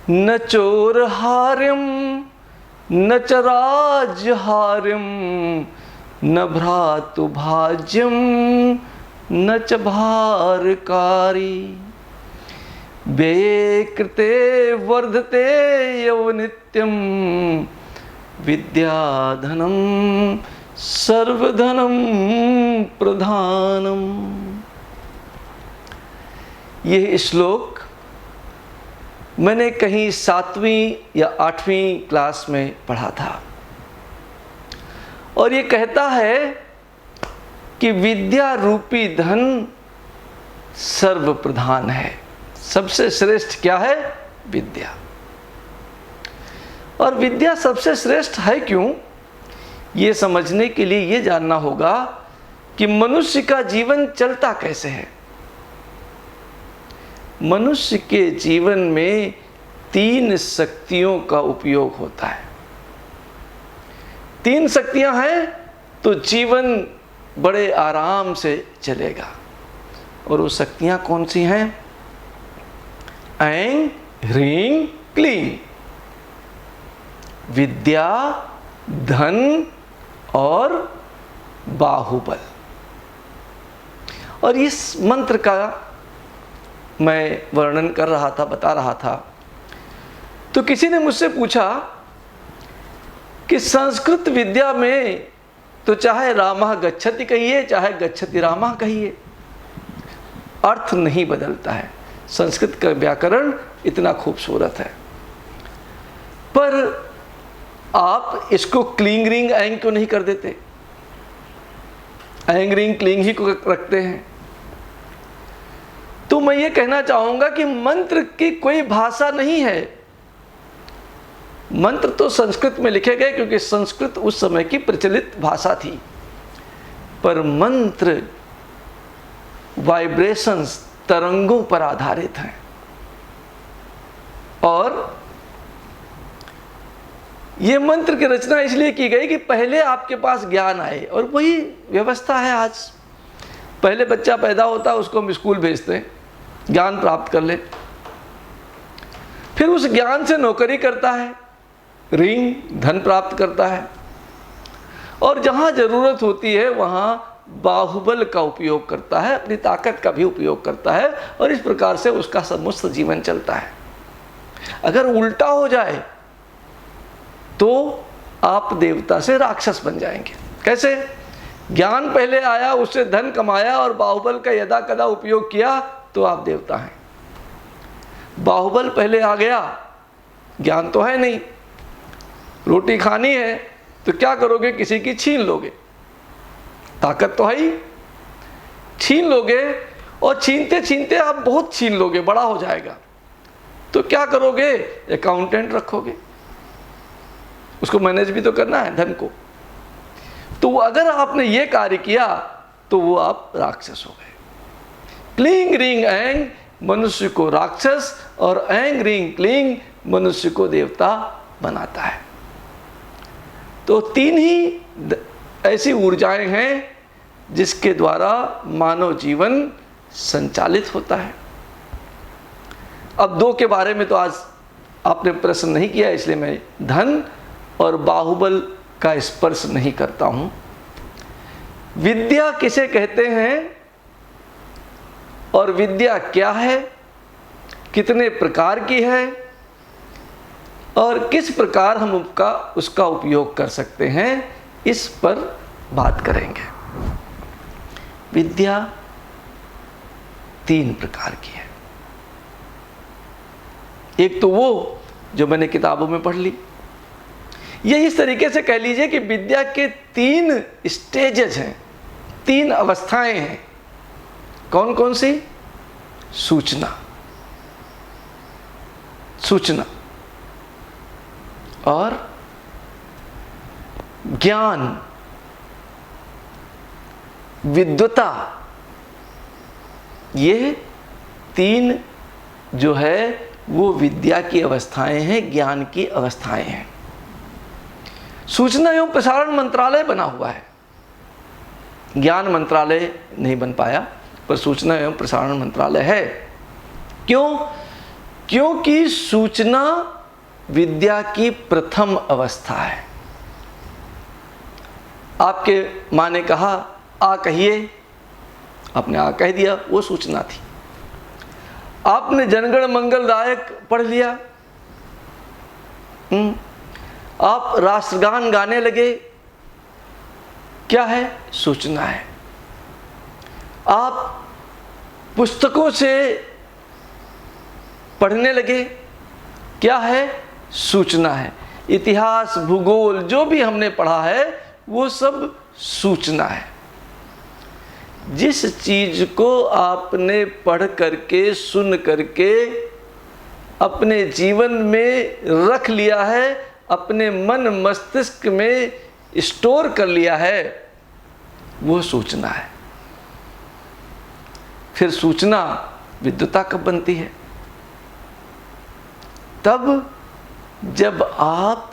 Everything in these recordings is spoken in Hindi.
न चोरहार्यं न च राज्यहार्यं न भ्रातुभाज्यं न च भारकारी। व्यये कृते वर्धते यौवनित्यं विद्याधनं सर्वधनं प्रधानम। यह श्लोक मैंने कहीं 7वीं या 8वीं क्लास में पढ़ा था और ये कहता है कि विद्या रूपी धन सर्व प्रधान है। सबसे श्रेष्ठ क्या है? विद्या। और विद्या सबसे श्रेष्ठ है क्यों? ये समझने के लिए ये जानना होगा कि मनुष्य का जीवन चलता कैसे है। मनुष्य के जीवन में 3 शक्तियों का उपयोग होता है। 3 शक्तियां हैं तो जीवन बड़े आराम से चलेगा। और वो शक्तियां कौन सी हैं? ऐं ह्रीं क्लीं। विद्या, धन और बाहुबल। और इस मंत्र का मैं वर्णन कर रहा था, बता रहा था, तो किसी ने मुझसे पूछा कि संस्कृत विद्या में तो चाहे रामः गच्छति कहिए चाहे गच्छति रामः कहिए, अर्थ नहीं बदलता है। संस्कृत का व्याकरण इतना खूबसूरत है, पर आप इसको क्लींग रिंग ऐंग क्यों नहीं कर देते? ऐंग रिंग क्लींग ही को रखते हैं। तो मैं ये कहना चाहूंगा कि मंत्र की कोई भाषा नहीं है। मंत्र तो संस्कृत में लिखे गए क्योंकि संस्कृत उस समय की प्रचलित भाषा थी, पर मंत्र वाइब्रेशंस, तरंगों पर आधारित हैं। और ये मंत्र की रचना इसलिए की गई कि पहले आपके पास ज्ञान आए, और वही व्यवस्था है आज। पहले बच्चा पैदा होता है, उसको हम स्कूल भेजते हैं, ज्ञान प्राप्त कर ले, फिर उस ज्ञान से नौकरी करता है, ऋण धन प्राप्त करता है, और जहां जरूरत होती है वहां बाहुबल का उपयोग करता है, अपनी ताकत का भी उपयोग करता है, और इस प्रकार से उसका समस्त जीवन चलता है। अगर उल्टा हो जाए तो आप देवता से राक्षस बन जाएंगे। कैसे? ज्ञान पहले आया, उससे धन कमाया और बाहुबल का यदा कदा उपयोग किया तो आप देवता हैं। बाहुबल पहले आ गया, ज्ञान तो है नहीं, रोटी खानी है तो क्या करोगे? किसी की छीन लोगे, ताकत तो है ही, छीन लोगे, और छीनते छीनते आप बहुत छीन लोगे, बड़ा हो जाएगा, तो क्या करोगे? अकाउंटेंट रखोगे, उसको मैनेज भी तो करना है धन को। तो अगर आपने ये कार्य किया तो वो आप राक्षस हो गए। क्लींग रिंग ऐंग मनुष्य को राक्षस, और ऐंग रिंग क्लींग मनुष्य को देवता बनाता है। तो 3 ही ऐसी ऊर्जाएं हैं जिसके द्वारा मानव जीवन संचालित होता है। अब 2 के बारे में तो आज आपने प्रश्न नहीं किया, इसलिए मैं धन और बाहुबल का स्पर्श नहीं करता हूं। विद्या किसे कहते हैं और विद्या क्या है, कितने प्रकार की है, और किस प्रकार हम उसका उपयोग कर सकते हैं, इस पर बात करेंगे। विद्या 3 प्रकार की है। एक तो वो जो मैंने किताबों में पढ़ ली, ये इस तरीके से कह लीजिए कि विद्या के 3 स्टेजेस हैं, 3 अवस्थाएं हैं। कौन कौन सी? सूचना, सूचना और ज्ञान, विद्वता। ये 3 जो है वो विद्या की अवस्थाएं हैं, ज्ञान की अवस्थाएं हैं। सूचना एवं प्रसारण मंत्रालय बना हुआ है, ज्ञान मंत्रालय नहीं बन पाया, पर सूचना एवं प्रसारण मंत्रालय है। क्यों? क्योंकि सूचना विद्या की प्रथम अवस्था है। आपके माँ ने कहा आ कहिए, आपने आ कह दिया, वो सूचना थी। आपने जनगण मंगलदायक पढ़ लिया, आप राष्ट्रगान गाने लगे, क्या है? सूचना है। आप पुस्तकों से पढ़ने लगे, क्या है? सूचना है। इतिहास, भूगोल जो भी हमने पढ़ा है वो सब सूचना है। जिस चीज को आपने पढ़ करके, सुन करके अपने जीवन में रख लिया है, अपने मन मस्तिष्क में स्टोर कर लिया है, वो सूचना है। फिर सूचना विद्वता कब बनती है? तब जब आप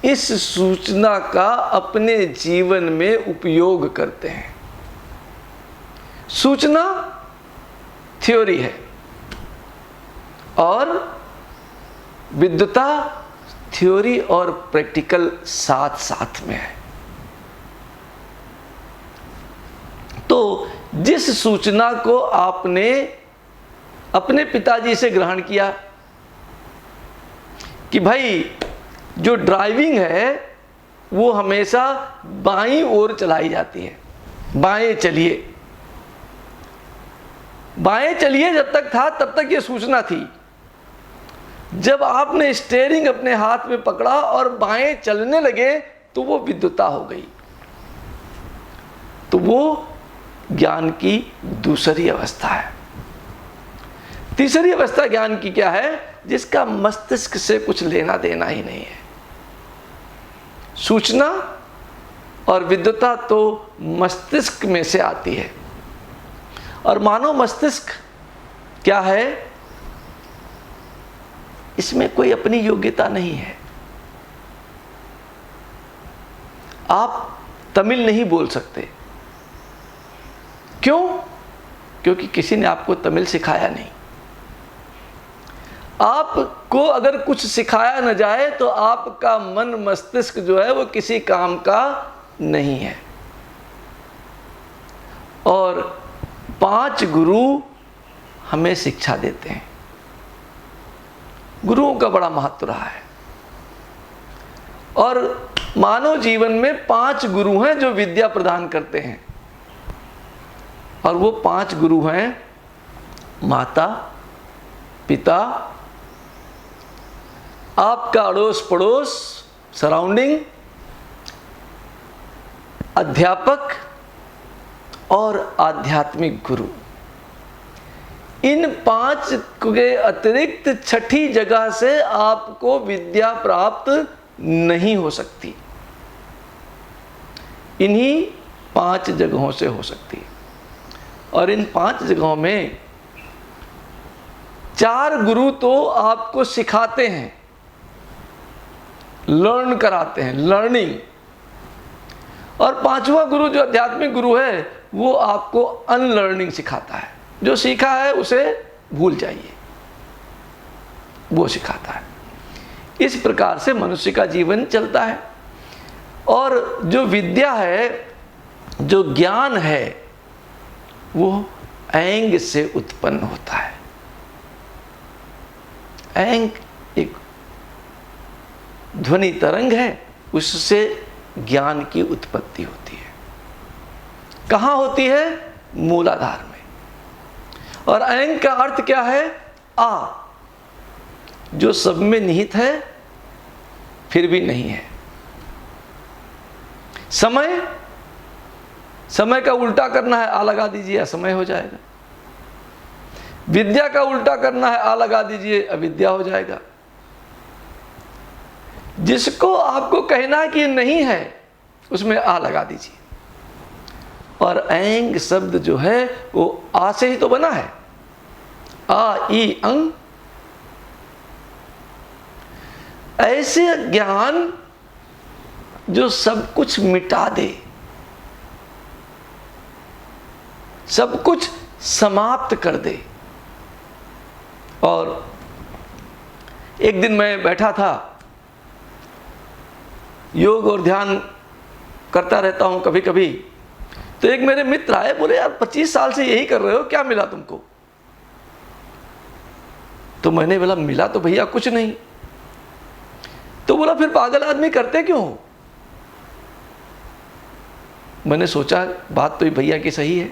इस सूचना का अपने जीवन में उपयोग करते हैं। सूचना थ्योरी है और विद्वता थ्योरी और प्रैक्टिकल साथ साथ में है। तो जिस सूचना को आपने अपने पिताजी से ग्रहण किया कि भाई जो ड्राइविंग है वो हमेशा बाईं ओर चलाई जाती है, बाएं चलिए, बाएं चलिए जब तक था तब तक ये सूचना थी। जब आपने स्टीयरिंग अपने हाथ में पकड़ा और बाएं चलने लगे तो वो विद्वता हो गई। तो वो ज्ञान की दूसरी अवस्था है। तीसरी अवस्था ज्ञान की क्या है? जिसका मस्तिष्क से कुछ लेना देना ही नहीं है। सूचना और विद्वता तो मस्तिष्क में से आती है, और मानव मस्तिष्क क्या है? इसमें कोई अपनी योग्यता नहीं है। आप तमिल नहीं बोल सकते। क्यों? क्योंकि किसी ने आपको तमिल सिखाया नहीं। आपको अगर कुछ सिखाया न जाए तो आपका मन मस्तिष्क जो है वो किसी काम का नहीं है। और 5 गुरु हमें शिक्षा देते हैं। गुरुओं का बड़ा महत्व रहा है, और मानव जीवन में 5 गुरु हैं जो विद्या प्रदान करते हैं, और वो 5 गुरु हैं माता, पिता, आपका अड़ोस पड़ोस, सराउंडिंग, अध्यापक और आध्यात्मिक गुरु। इन 5 के अतिरिक्त छठी जगह से आपको विद्या प्राप्त नहीं हो सकती। इन्हीं 5 जगहों से हो सकती है। और इन 5 जगहों में 4 गुरु तो आपको सिखाते हैं, लर्न कराते हैं, लर्निंग। और 5वां गुरु जो आध्यात्मिक गुरु है वो आपको अनलर्निंग सिखाता है। जो सीखा है उसे भूल जाइए, वो सिखाता है। इस प्रकार से मनुष्य का जीवन चलता है। और जो विद्या है, जो ज्ञान है, वो ऐंग से उत्पन्न होता है। ऐंग एक ध्वनि तरंग है, उससे ज्ञान की उत्पत्ति होती है। कहाँ होती है? मूलाधार में। और ऐंग का अर्थ क्या है? आ, जो सब में निहित है फिर भी नहीं है। समय, समय का उल्टा करना है, आ लगा दीजिए, असमय हो जाएगा। विद्या का उल्टा करना है, आ लगा दीजिए, अविद्या हो जाएगा। जिसको आपको कहना है कि नहीं है, उसमें आ लगा दीजिए। और ऐंग शब्द जो है वो आ से ही तो बना है। आ, ई, अंग। ऐसे ज्ञान जो सब कुछ मिटा दे, सब कुछ समाप्त कर दे, और एक दिन मैं बैठा था, योग और ध्यान करता रहता हूँ कभी कभी, तो एक मेरे मित्र आए, बोले यार 25 साल से यही कर रहे हो, क्या मिला तुमको? तो मैंने बोला मिला तो भैया कुछ नहीं। तो बोला फिर पागल आदमी करते क्यों हो? मैंने सोचा बात तो भैया की सही है,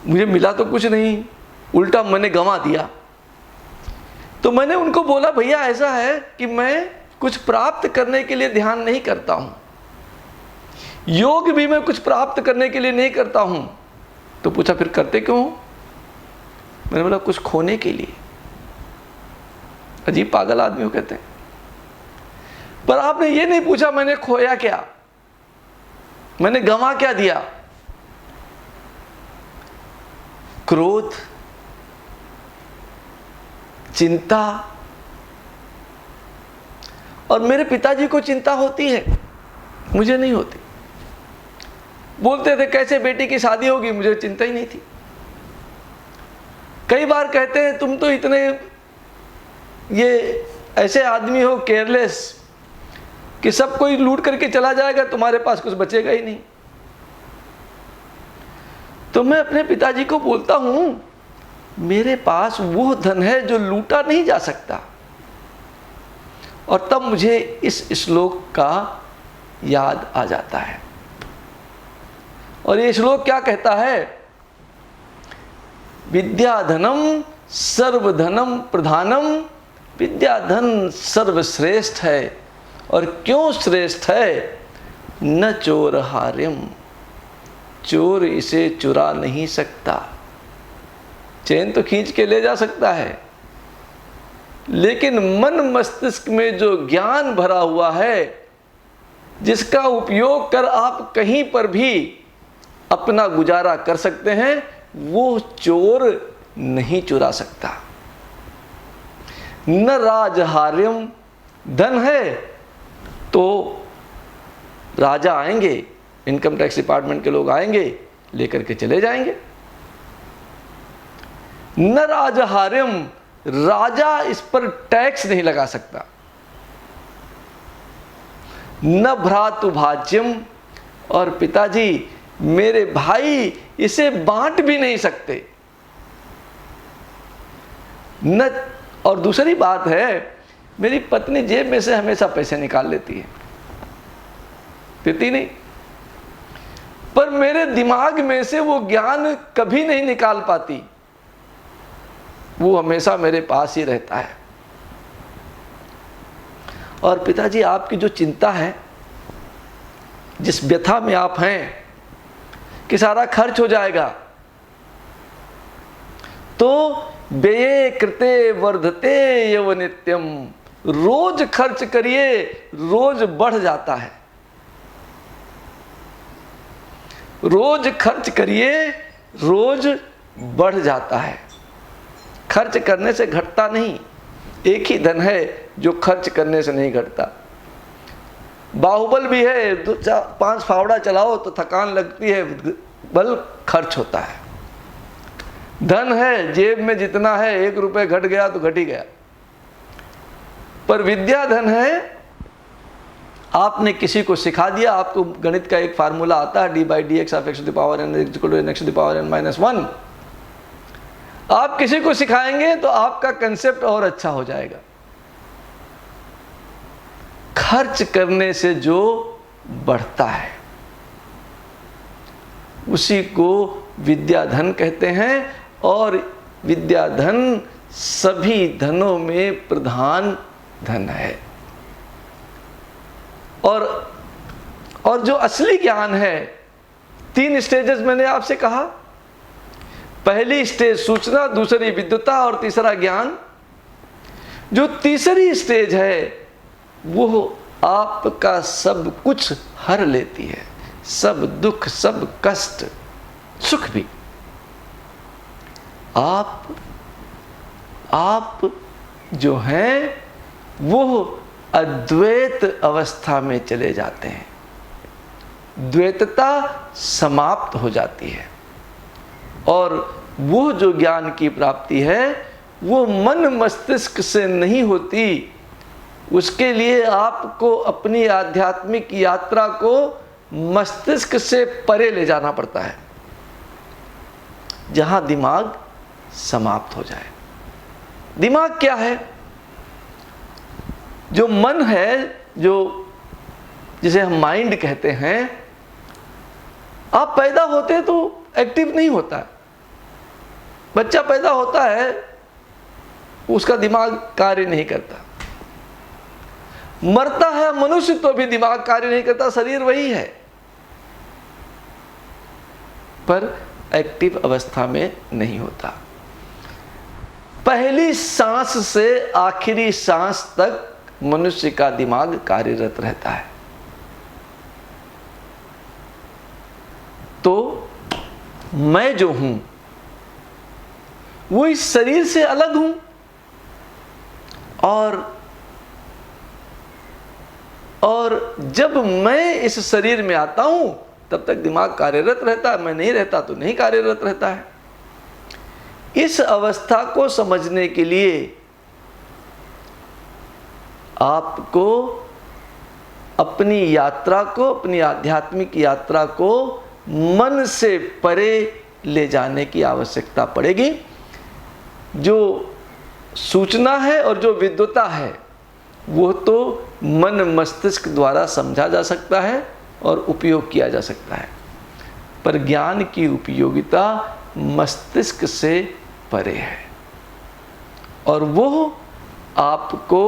मुझे मिला तो कुछ नहीं, उल्टा मैंने गंवा दिया। तो मैंने उनको बोला भैया ऐसा है कि मैं कुछ प्राप्त करने के लिए ध्यान नहीं करता हूं, योग भी मैं कुछ प्राप्त करने के लिए नहीं करता हूं। तो पूछा फिर करते क्यों हो? मैंने बोला कुछ खोने के लिए। अजीब पागल आदमी हो कहते हैं। पर आपने ये नहीं पूछा मैंने खोया क्या, मैंने गंवा क्या दिया? क्रोध, चिंता। और मेरे पिताजी को चिंता होती है, मुझे नहीं होती। बोलते थे कैसे बेटी की शादी होगी, मुझे चिंता ही नहीं थी। कई बार कहते हैं तुम तो इतने ये ऐसे आदमी हो केयरलेस कि सब कोई लूट करके चला जाएगा, तुम्हारे पास कुछ बचेगा ही नहीं। तो मैं अपने पिताजी को बोलता हूं मेरे पास वो धन है जो लूटा नहीं जा सकता। और तब मुझे इस श्लोक का याद आ जाता है। और ये श्लोक क्या कहता है? विद्याधनम सर्वधनम प्रधानम। विद्याधन सर्वश्रेष्ठ है। और क्यों श्रेष्ठ है? न चोर हार्यम, चोर इसे चुरा नहीं सकता। चैन तो खींच के ले जा सकता है, लेकिन मन मस्तिष्क में जो ज्ञान भरा हुआ है, जिसका उपयोग कर आप कहीं पर भी अपना गुजारा कर सकते हैं, वो चोर नहीं चुरा सकता। न राजहार्यम, धन है तो राजा आएंगे, इनकम टैक्स डिपार्टमेंट के लोग आएंगे, लेकर के चले जाएंगे। न राजहार्यम, राजा इस पर टैक्स नहीं लगा सकता। न भ्रातुभाज्यम, और पिताजी मेरे भाई इसे बांट भी नहीं सकते। न, और दूसरी बात है, मेरी पत्नी जेब में से हमेशा पैसे निकाल लेती है, देती नहीं, पर मेरे दिमाग में से वो ज्ञान कभी नहीं निकाल पाती, वो हमेशा मेरे पास ही रहता है। और पिताजी आपकी जो चिंता है, जिस व्यथा में आप हैं कि सारा खर्च हो जाएगा, तो व्यये कृते वर्धते यव नित्यम, रोज खर्च करिए, रोज बढ़ जाता है। रोज खर्च करिए, रोज बढ़ जाता है। खर्च करने से घटता नहीं। एक ही धन है जो खर्च करने से नहीं घटता। बाहुबल भी है, 5 फावड़ा चलाओ तो थकान लगती है, बल खर्च होता है। धन है, जेब में जितना है, 1 रुपये घट गया तो घट ही गया। पर विद्या धन है, आपने किसी को सिखा दिया, आपको गणित का एक फार्मूला आता है, d/dx of x to the power n is equal to n x to the power n minus 1। आप किसी को सिखाएंगे तो आपका कंसेप्ट और अच्छा हो जाएगा। खर्च करने से जो बढ़ता है उसी को विद्याधन कहते हैं। और विद्याधन सभी धनों में प्रधान धन है। और जो असली ज्ञान है, 3 स्टेजेस मैंने आपसे कहा। पहली स्टेज सूचना, दूसरी विद्युता और तीसरा ज्ञान। जो तीसरी स्टेज है वो आपका सब कुछ हर लेती है, सब दुख, सब कष्ट, सुख भी। आप जो हैं वो अद्वैत अवस्था में चले जाते हैं, द्वैतता समाप्त हो जाती है। और वो जो ज्ञान की प्राप्ति है वो मन मस्तिष्क से नहीं होती। उसके लिए आपको अपनी आध्यात्मिक यात्रा को मस्तिष्क से परे ले जाना पड़ता है, जहां दिमाग समाप्त हो जाए। दिमाग क्या है? जो मन है, जो जिसे हम माइंड कहते हैं, आप पैदा होते तो एक्टिव नहीं होता है। बच्चा पैदा होता है, उसका दिमाग कार्य नहीं करता। मरता है मनुष्य तो भी दिमाग कार्य नहीं करता, शरीर वही है, पर एक्टिव अवस्था में नहीं होता। पहली सांस से आखिरी सांस तक मनुष्य का दिमाग कार्यरत रहता है। तो मैं जो हूं वो इस शरीर से अलग हूं, और जब मैं इस शरीर में आता हूं तब तक दिमाग कार्यरत रहता है, मैं नहीं रहता तो नहीं कार्यरत रहता है। इस अवस्था को समझने के लिए आपको अपनी यात्रा को, अपनी आध्यात्मिक यात्रा को मन से परे ले जाने की आवश्यकता पड़ेगी। जो सूचना है और जो विद्वता है वो तो मन मस्तिष्क द्वारा समझा जा सकता है और उपयोग किया जा सकता है, पर ज्ञान की उपयोगिता मस्तिष्क से परे है, और वो आपको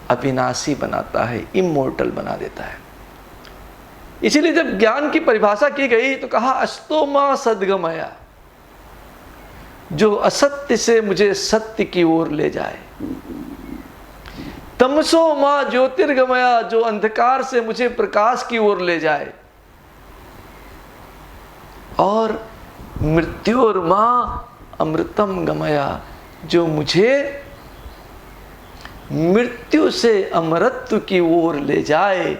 अविनाशी बनाता है, इमोर्टल बना देता है। इसीलिए जब ज्ञान की परिभाषा की गई तो कहा अस्तो मां सद्गमया, जो असत्य से मुझे सत्य की ओर ले जाए। तमसो मां ज्योतिर्गमया, जो अंधकार से मुझे प्रकाश की ओर ले जाए। और मृत्योर मां अमृतम गमया, जो मुझे मृत्यु से अमरत्व की ओर ले जाए,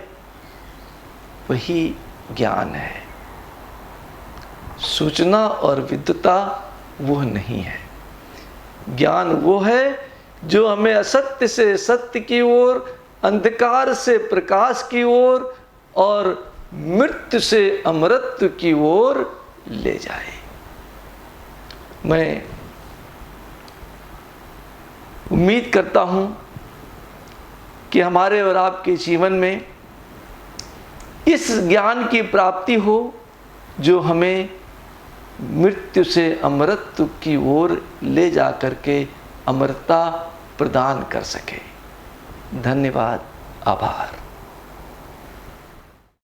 वही ज्ञान है। सूचना और विद्वता वो नहीं है। ज्ञान वो है जो हमें असत्य से सत्य की ओर, अंधकार से प्रकाश की ओर और मृत्यु से अमरत्व की ओर ले जाए। मैं उम्मीद करता हूं कि हमारे और आपके जीवन में इस ज्ञान की प्राप्ति हो जो हमें मृत्यु से अमरत्व की ओर ले जा करके अमरता प्रदान कर सके। धन्यवाद, आभार।